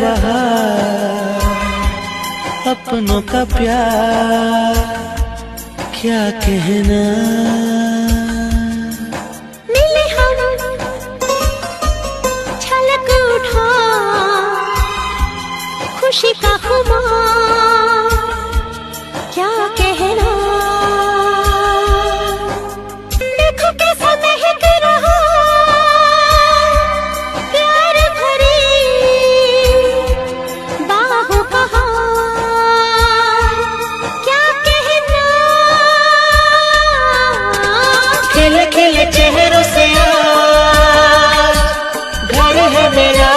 बहार, अपनों का प्यार क्या कहना। मिले हम छलक उठा खुशी का खुमार क्या कहना। देखो कैसा महक रहा प्यार भरी बाहों का हार क्या कहना। खिले खिले चेहरों से आज घर है मेरा।